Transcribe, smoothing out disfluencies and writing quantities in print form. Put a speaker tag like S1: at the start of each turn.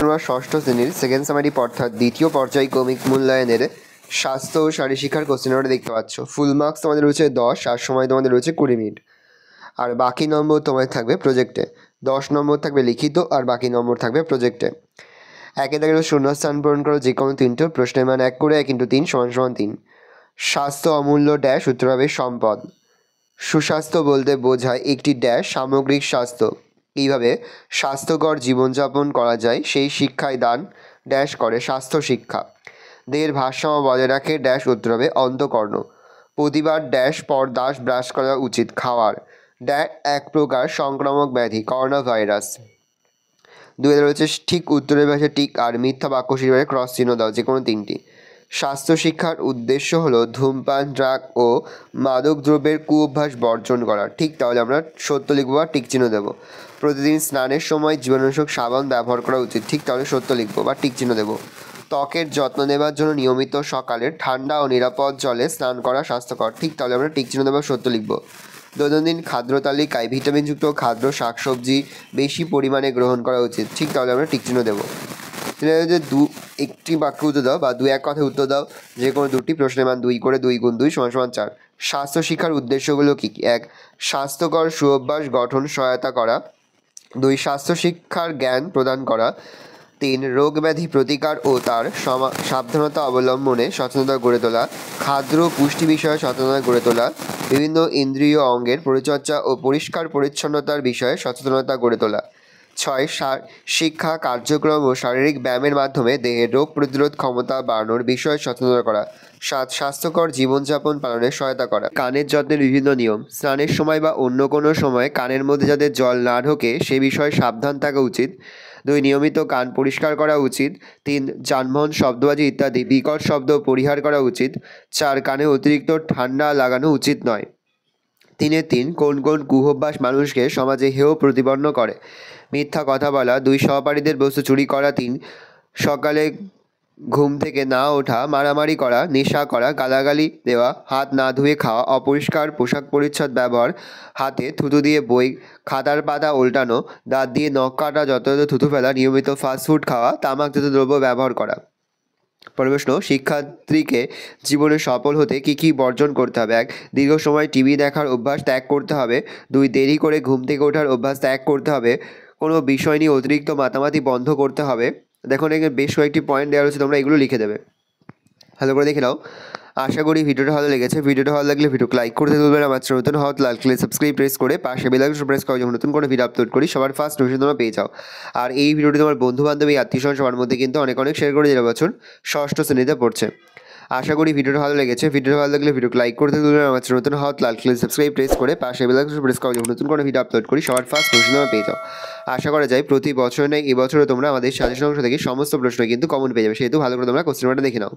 S1: তোমরা ষষ্ঠ শ্রেণীর সেকেন্ড সামারি অর্থাৎ দ্বিতীয় পর্যায়ক্রমিক মূল্যায়নের স্বাস্থ্য ও শারীরশিক্ষার কোশ্চেন পেপারটা দেখতে পাচ্ছ। ফুল মার্কস তোমাদের রয়েছে 10 আর সময় তোমাদের রয়েছে 20 মিনিট। আর বাকি নম্বর তোমাদের থাকবে প্রজেক্টে। 10 নম্বর থাকবে লিখিত আর বাকি নম্বর থাকবে প্রজেক্টে। একে দাগের শূন্যস্থান পূরণ করো যে কোনো তিনটে প্রশ্নের মান 1 করে 1 × 3 = 3। স্বাস্থ্য অমূল্য ড্যাশ, উত্তর হবে সম্পদ। সুস্বাস্থ্য বলতে বোঝায় একটি ড্যাশ সামগ্রিক স্বাস্থ্য। এইভাবে স্বাস্থ্যকর জীবনযাপন করা যায় সেই শিক্ষায় দান ড্যাশ করে স্বাস্থ্য শিক্ষা। দেহের ভারসাম্য বজায় রাখে ড্যাশ, উত্তর হবে অন্তঃকর্ণ। প্রতিবার ড্যাশ পর দাস ব্রাশ করা উচিত খাওয়ার ড্যাশ এক প্রকার সংক্রামক ব্যাধি করোনা ভাইরাস। 2 রয়েছে ঠিক উত্তরের পাশে টিক আর মিথ্যা বাক্যশির ক্রস চিহ্ন দাও যে কোনো তিনটি। স্বাস্থ্য শিক্ষার উদ্দেশ্য হলো ধূমপান, ড্রাগ ও মাদক দ্রব্যের কুঅভ্যাস বর্জন করা। ঠিক, তাহলে আমরা সত্য লিখব বা টিক চিহ্ন দেবো। প্রতিদিন স্নানের সময় জীবাণুনাশক সাবান ব্যবহার করা উচিত। ঠিক, তাহলে সত্য লিখব বা টিক চিহ্ন দেবো। ত্বকের যত্ন নেবার জন্য নিয়মিত সকালে ঠান্ডা ও নিরাপদ জলে স্নান করা স্বাস্থ্যকর। ঠিক, তাহলে আমরা টিক চিহ্ন দেবো, সত্য লিখব। দৈনন্দিন খাদ্য তালিকায় ভিটামিনযুক্ত খাদ্য শাকসবজি বেশি পরিমাণে গ্রহণ করা উচিত। ঠিক, তাহলে আমরা টিক চিহ্ন দেবো। যে একটি বাক্য উত্তর দাও বা 2-1 কথায় উত্তর দাও যে কোনো দুটি প্রশ্নের মান 2 করে 2 × 2 = 4। স্বাস্থ্য শিক্ষার উদ্দেশ্যগুলো কী কী? 1. স্বাস্থ্যকর সুঅভ্যাস গঠন সহায়তা করা। 2. স্বাস্থ্য শিক্ষার জ্ঞান প্রদান করা। 3. রোগ ব্যাধি প্রতিকার ও তার সাবধানতা অবলম্বনে সচেতনতা গড়ে তোলা। খাদ্য পুষ্টি বিষয়ে সচেতনতা গড়ে তোলা। বিভিন্ন ইন্দ্রিয় অঙ্গের পরিচর্যা ও পরিষ্কার পরিচ্ছন্নতার বিষয়ে সচেতনতা গড়ে তোলা। 6. শিক্ষা কার্যক্রম ও শারীরিক ব্যায়ামের মাধ্যমে দেহের রোগ প্রতিরোধ ক্ষমতা বাড়ানোর বিষয়ে সচেতনতা করা। 7. স্বাস্থ্যকর জীবনযাপন পালনে সহায়তা করা। কানের যত্নের বিভিন্ন নিয়ম। স্নানের সময় বা অন্য কোনো সময় কানের মধ্যে যাতে জল না ঢোকে সে বিষয়ে সাবধান থাকা উচিত। 2. নিয়মিত কান পরিষ্কার করা উচিত। 3. যানবাহন, শব্দবাজি ইত্যাদি বিকট শব্দ পরিহার করা উচিত। 4. কানে অতিরিক্ত ঠান্ডা লাগানো উচিত নয়। 3 কোন কোন কুঅভ্যাস মানুষকে সমাজে হেয় প্রতিপন্ন করে? মিথ্যা কথা বলা। 2. সহপাঠীদের বস্তু চুরি করা। 3. সকালে ঘুম থেকে না ওঠা, মারামারি করা, নেশা করা, গালাগালি দেওয়া, হাত না ধুয়ে খাওয়া, অপরিষ্কার পোশাক পরিচ্ছদ ব্যবহার, হাতে থুতু দিয়ে বই খাতার পাতা উল্টানো, দাঁত দিয়ে নখ কাটা, যথাযথ থুতু ফেলা, নিয়মিত ফাস্টফুড খাওয়া, তামাকজাত দ্রব্য ব্যবহার করা। প্রশ্ন, শিক্ষার্থীকে জীবনে সফল হতে কী কী বর্জন করতে হবে? 1. দীর্ঘ সময় টিভি দেখার অভ্যাস ত্যাগ করতে হবে। 2. দেরি করে ঘুম থেকে ওঠার অভ্যাস ত্যাগ করতে হবে। কোনো বিষয় নিয়ে অতিরিক্ত মাতামাতি বন্ধ করতে হবে। দেখুন এখানে বেশ কয়েকটি পয়েন্ট দেওয়া রয়েছে, তোমরা এগুলো লিখে দেবে। ভালো করে দেখে নাও। আশা করি ভিডিওটা ভালো লেগেছে। ভিডিওটা ভালো লাগলে ভিডিওকে লাইক করতে ভুলবেন না। আমার নতুন হওয়া লাল কালার সাবস্ক্রাইব প্রেস করে পাশে বেল আইকন প্রেস করে যখন নতুন কোনো ভিডিও আপলোড করি সবার ফার্স্ট নোটিফিকেশন তোমরা পেয়ে যাও। আর এই ভিডিওটি তোমার বন্ধু বান্ধব আত্মীয়স্বজন সবার মধ্যে কিন্তু অনেক শেয়ার করে দিলে বছর ষষ্ঠ শ্রেণীতে পড়ছে। আশা করি ভিডিওটা ভালো লেগেছে। ভিডিওটা ভালো লাগলে ভিডিওকে লাইক করতে ভুলবেন না। আমার নতুন হওয়া লাল কালার সাবস্ক্রাইব প্রেস করে পাশে বেল আইকন প্রেস করে যখন নতুন কোনো ভিডিও আপলোড করি সবার ফার্স্ট নোটিফিকেশন তোমরা পেয়ে যাও। আশা করা যায় প্রতি বছর নেই এবছরও তোমরা আমাদের সাজেশন অংশ থেকে সমস্ত প্রশ্ন কিন্তু কমন পেয়ে যাবে, সেহেতু ভালো করে তোমরা কোশ্চেন পেপারটা দেখে নাও।